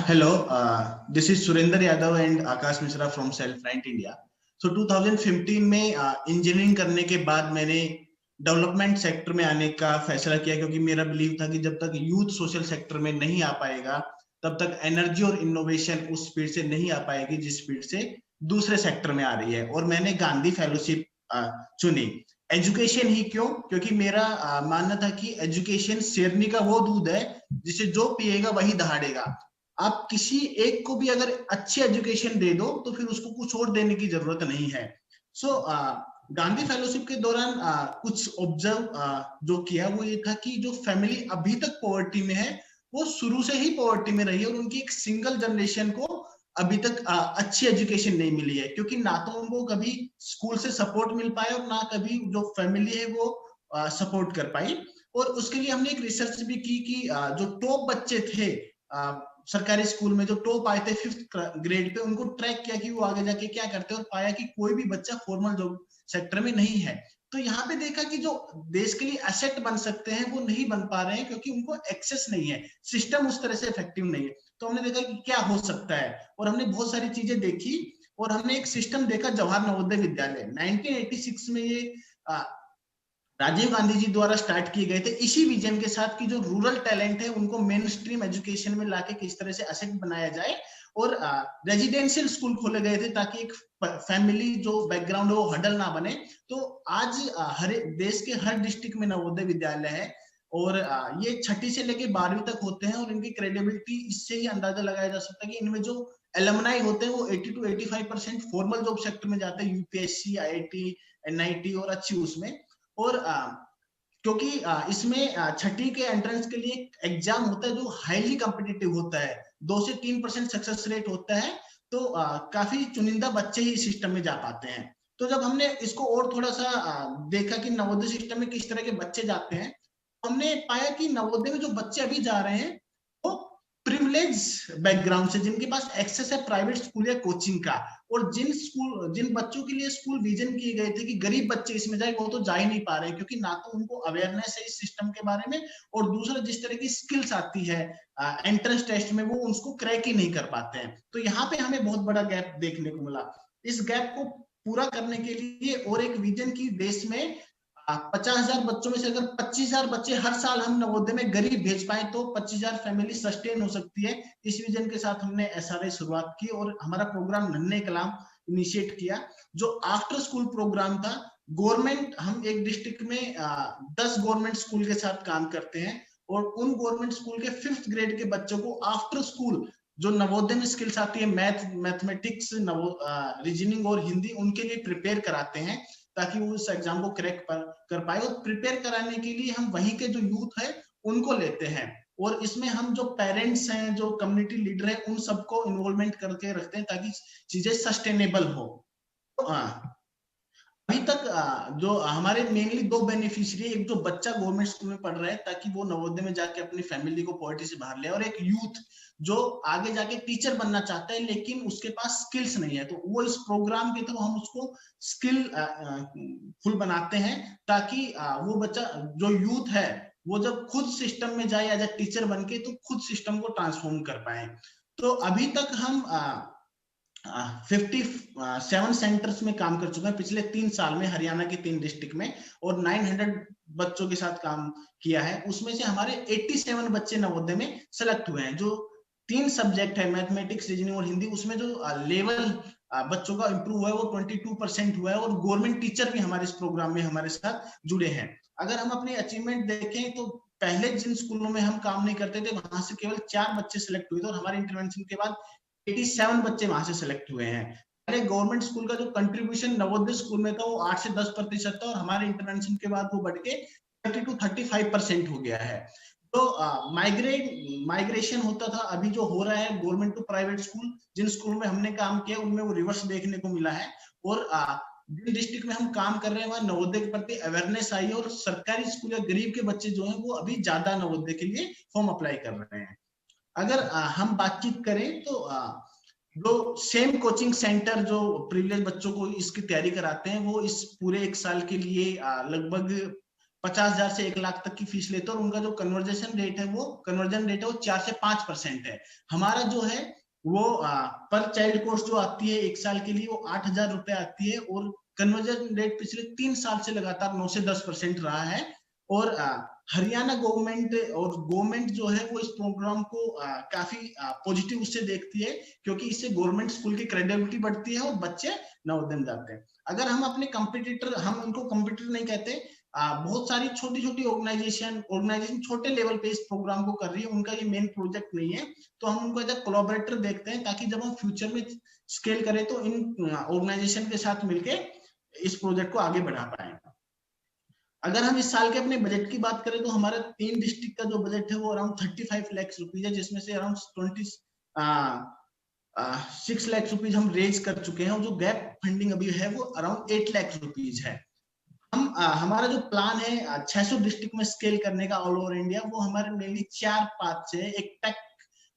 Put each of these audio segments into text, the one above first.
Hello, this is Surinder Yadav and Akash Mishra from Self-Reliant India. So 2015 में engineering करने के बाद मैंने डेवलपमेंट सेक्टर में आने का फैसला किया, क्योंकि मेरा बिलीव था कि जब तक यूथ सोशल सेक्टर में नहीं आ पाएगा तब तक एनर्जी और इनोवेशन उस स्पीड से नहीं आ पाएगी जिस स्पीड से दूसरे सेक्टर में आ रही है। और मैंने गांधी फेलोशिप चुनी। एजुकेशन ही क्यों? क्योंकि मेरा मानना था कि एजुकेशन शेरनी का वो दूध है जिसे जो पिएगा वही दहाड़ेगा। आप किसी एक को भी अगर अच्छी एजुकेशन दे दो तो फिर उसको कुछ और देने की जरूरत नहीं है। सो गांधी फेलोशिप के दौरान कुछ ऑब्जर्व जो किया वो ये था कि जो फैमिली अभी तक पॉवर्टी में है वो शुरू से ही पॉवर्टी में रही है, और उनकी एक सिंगल जनरेशन को अभी तक अच्छी एजुकेशन नहीं मिली है, क्योंकि ना तो उनको कभी स्कूल से सपोर्ट मिल पाया और ना कभी जो फैमिली है वो सपोर्ट कर पाई। और उसके लिए हमने एक रिसर्च भी की कि जो टॉप बच्चे थे सरकारी स्कूल में, जो टॉप आए थे 5th ग्रेड पे, उनको ट्रैक किया कि वो आगे जाके क्या करते हैं, और पाया कि कोई भी बच्चा फॉर्मल जॉब सेक्टर में नहीं है। तो यहाँ पे देखा कि जो देश के लिए एसेट बन सकते हैं वो नहीं बन पा रहे हैं, क्योंकि उनको एक्सेस नहीं है, सिस्टम उस तरह से इफेक्टिव नहीं है। तो हमने देखा कि क्या हो सकता है, और हमने बहुत सारी चीजें देखी, और हमने एक सिस्टम देखा जवाहर नवोदय विद्यालय 1986 में। ये राजीव गांधी जी द्वारा स्टार्ट किए गए थे इसी विजन के साथ कि जो रूरल टैलेंट है उनको मेन स्ट्रीम एजुकेशन में लाके किस तरह से एसेट बनाया जाए। और रेजिडेंशियल स्कूल खोले गए थे ताकि एक फैमिली जो बैकग्राउंड है वो हडल ना बने। तो आज हर देश के हर डिस्ट्रिक्ट में नवोदय विद्यालय है, और ये 6ठी से लेके 12वीं तक होते हैं, और इनकी क्रेडिबिलिटी इससे ही अंदाजा लगाया जा सकता है कि इनमें जो एलुमनाई होते हैं वो 80 to 85% फॉर्मल जॉब सेक्टर में जाते हैं, यूपीएससी, आईआईटी, एनआईटी और अच्छी उसमें। और क्योंकि इसमें 6ठी के एंट्रेंस के लिए एग्जाम होता है जो हाईली कॉम्पिटिटिव होता है, 2 से 3% सक्सेस रेट होता है। तो काफी चुनिंदा बच्चे ही इस सिस्टम में जा पाते हैं। तो जब हमने इसको और थोड़ा सा देखा कि नवोदय सिस्टम में किस तरह के बच्चे जाते हैं, हमने पाया कि नवोदय में जो बच्चे अभी जा रहे हैं वो प्रिविलेज बैकग्राउंड से, जिनके पास एक्सेस है प्राइवेट स्कूल या कोचिंग का, और जिन बच्चों के लिए स्कूल विजन किए गए थे कि गरीब बच्चे इसमें जाए, वो तो जा ही नहीं पा रहे, क्योंकि ना तो उनको अवेयरनेस है इस सिस्टम के बारे में, और दूसरा जिस तरह की स्किल्स आती है एंट्रेंस टेस्ट में वो उसको क्रैक ही नहीं कर पाते हैं। तो यहाँ पे हमें बहुत बड़ा गैप देखने को मिला। इस गैप को पूरा करने के लिए और एक विजन की देश में 50,000 बच्चों में से अगर 25,000 बच्चे हर साल हम नवोदय में गरीब भेज पाए तो 25,000 फैमिली सस्टेन हो सकती है। इस विजन के साथ हमने एसआरआई शुरुआत की, और हमारा प्रोग्राम नन्हे कलाम इनिशिएट किया, जो आफ्टर स्कूल प्रोग्राम था। गवर्नमेंट, हम एक डिस्ट्रिक्ट में 10 गवर्नमेंट स्कूल के साथ काम करते हैं, और उन गवर्नमेंट स्कूल के 5th ग्रेड के बच्चों को आफ्टर स्कूल जो नवोदय में स्किल्स आती है, मैथमेटिक्स, रीजनिंग और हिंदी, उनके लिए प्रिपेयर कराते हैं ताकि वो उस एग्जाम को क्रैक कर पाए। और प्रिपेयर कराने के लिए हम वहीं के जो यूथ है उनको लेते हैं, और इसमें हम जो पेरेंट्स हैं, जो कम्युनिटी लीडर है, उन सबको इन्वॉल्वमेंट करके रखते हैं ताकि चीजें सस्टेनेबल हो। अभी तक जो हमारे मेनली 2 बेनिफिशियरी, एक जो बच्चा गवर्नमेंट स्कूल में पढ़ रहा है ताकि वो नवोदय में जाके अपनी फैमिली को पॉवर्टी से बाहर ले, और एक यूथ जो आगे जाके टीचर बनना चाहता है लेकिन उसके पास स्किल्स नहीं है, तो वो इस प्रोग्राम के थ्रू हम उसको स्किल फुल बनाते हैं ताकि वो बच्चा जो यूथ है वो जब खुद सिस्टम में जाए एज ए टीचर बन के तो खुद सिस्टम को ट्रांसफॉर्म कर पाए। तो अभी तक हम 57 सेंटर्स में काम कर चुके हैं पिछले 3 साल में, हरियाणा के 3 डिस्ट्रिक्ट में, और 900 बच्चों के साथ काम किया है। उसमें से हमारे 87 बच्चे नवोदय में सेलेक्ट हुए हैं। जो 3 सब्जेक्ट है, मैथमेटिक्स, रीजनिंग और हिंदी, उसमें जो लेवल बच्चों का इंप्रूव हुआ है वो 22% हुआ है, और गवर्नमेंट टीचर भी हमारे इस प्रोग्राम में हमारे साथ जुड़े हैं। अगर हम अपनी अचीवमेंट देखें तो पहले जिन स्कूलों में हम काम नहीं करते थे वहां से केवल 4 बच्चे सिलेक्ट हुए थे, और हमारे इंटरवेंशन के बाद 87 बच्चे वहां से सिलेक्ट हुए हैं। पहले गवर्नमेंट स्कूल का जो कंट्रीब्यूशन नवोदय स्कूल में था वो 8 से 10% था, और हमारे इंटरवेंशन के बाद वो बढ़ के 30 to 35% हो गया है। तो माइग्रेशन होता था, अभी जो हो रहा है गवर्नमेंट टू प्राइवेट स्कूल, जिन स्कूल में हमने काम किया उनमें वो रिवर्स देखने को मिला है। और जिन डिस्ट्रिक्ट में हम काम कर रहे हैं वहां नवोदय के प्रति अवेयरनेस आई है, और सरकारी स्कूल या गरीब के बच्चे जो हैं वो अभी ज्यादा नवोदय के लिए फॉर्म अप्लाई कर रहे हैं। अगर हम बातचीत करें तो जो सेम कोचिंग सेंटर जो प्रिविलेज बच्चों को इसकी तैयारी कराते हैं वो इस पूरे 1 साल के लिए लगभग 50,000 से 1 लाख तक की फीस लेते हैं और उनका जो कन्वर्जन रेट है वो 4 से 5% है। हमारा जो है वो पर चाइल्ड कॉस्ट जो आती है 1 साल के लिए वो 8,000 रुपए आती है और कन्वर्जन रेट पिछले 3 साल से लगातार 9 से 10% रहा है। और हरियाणा गवर्नमेंट और गवर्नमेंट जो है वो इस प्रोग्राम को काफी पॉजिटिव उससे देखती है, क्योंकि इससे गवर्नमेंट स्कूल की क्रेडिबिलिटी बढ़ती है और बच्चे नवोदय में जाते हैं। अगर हम अपने कंपटीटर, हम उनको कंपटीटर नहीं कहते, बहुत सारी छोटी छोटी ऑर्गेनाइजेशन छोटे लेवल पे इस प्रोग्राम को कर रही है, उनका ये मेन प्रोजेक्ट नहीं है, तो हम उनको एज ए कोलैबोरेटर देखते हैं, ताकि जब हम फ्यूचर में स्केल करें तो इन ऑर्गेनाइजेशन के साथ मिलके इस प्रोजेक्ट को आगे बढ़ा पाए। अगर हम इस साल के अपने बजट की बात करें तो हमारा 3 डिस्ट्रिक्ट का जो बजट है वो अराउंड 35 लाख रुपीज है, जिसमें से अराउंड 6 लाख रुपीज हम रेज कर चुके हैं और जो गैप फंडिंग अभी है वो अराउंड 8 लाख रुपीज है। हम हमारा जो प्लान है 600 डिस्ट्रिक्ट में स्केल करने का ऑल ओवर इंडिया, वो हमारे मेनली 4 पार्ट से। एक टेक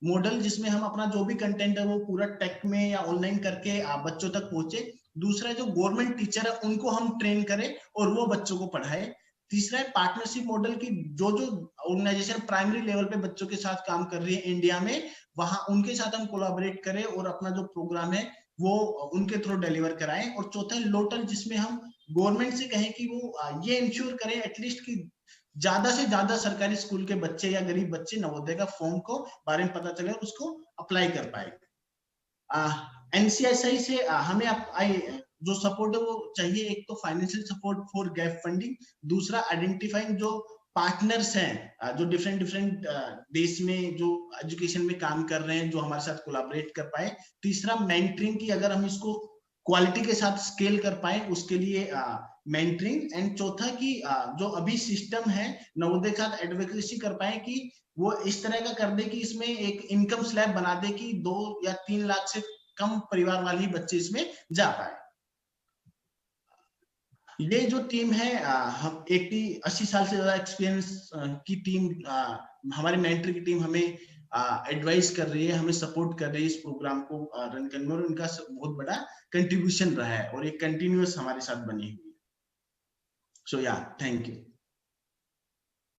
मॉडल, जिसमें हम अपना जो भी कंटेंट है वो पूरा टेक में या ऑनलाइन करके बच्चों तक पहुंचे। दूसरा जो गवर्नमेंट टीचर है उनको हम ट्रेन करें और वो बच्चों को पढ़ाए। तीसरा है पार्टनरशिप मॉडल की, जो जो ऑर्गेनाइजेशन प्राइमरी लेवल पे बच्चों के साथ काम कर रही है इंडिया में, वहां उनके साथ हम कोलैबोरेट करें और अपना जो प्रोग्राम है वो उनके थ्रू डिलीवर कराएं। और चौथा है लोटल, जिसमें हम गवर्नमेंट से कहें कि वो ये इंश्योर करें एटलीस्ट कि ज्यादा से ज्यादा सरकारी स्कूल के बच्चे या गरीब बच्चे नवोदय का फॉर्म को बारे में पता चले और उसको अप्लाई कर पाए। एनसीएसआई से हमें जो सपोर्ट है वो चाहिए। एक तो financial support for gap funding, दूसरा आइडेंटिफाइंग जो पार्टनर्स हैं जो डिफरेंट देश में जो एजुकेशन में काम कर रहे हैं, जो हमारे साथ कोलैबोरेट कर पाए। तीसरा मेंटरिंग की, अगर हम इसको क्वालिटी के साथ स्केल कर पाए उसके लिए मेंटरिंग। एंड चौथा की जो अभी सिस्टम है नवोदय के साथ एडवोकेसी कर पाए कि वो इस तरह का कर दे कि इसमें एक इनकम स्लैब बना दे कि 2 या 3 लाख से कम परिवार वाले ही बच्चे इसमें जा पाए। ये जो टीम है हम 80 साल से ज्यादा एक्सपीरियंस की टीम, हमारे मेंटर की टीम हमें एडवाइस कर रही है, हमें सपोर्ट कर रही है इस प्रोग्राम को रन करने में, और उनका बहुत बड़ा कंट्रीब्यूशन रहा है और एक कंटिन्यूअस हमारे साथ बनी हुई है। सो या थैंक यू।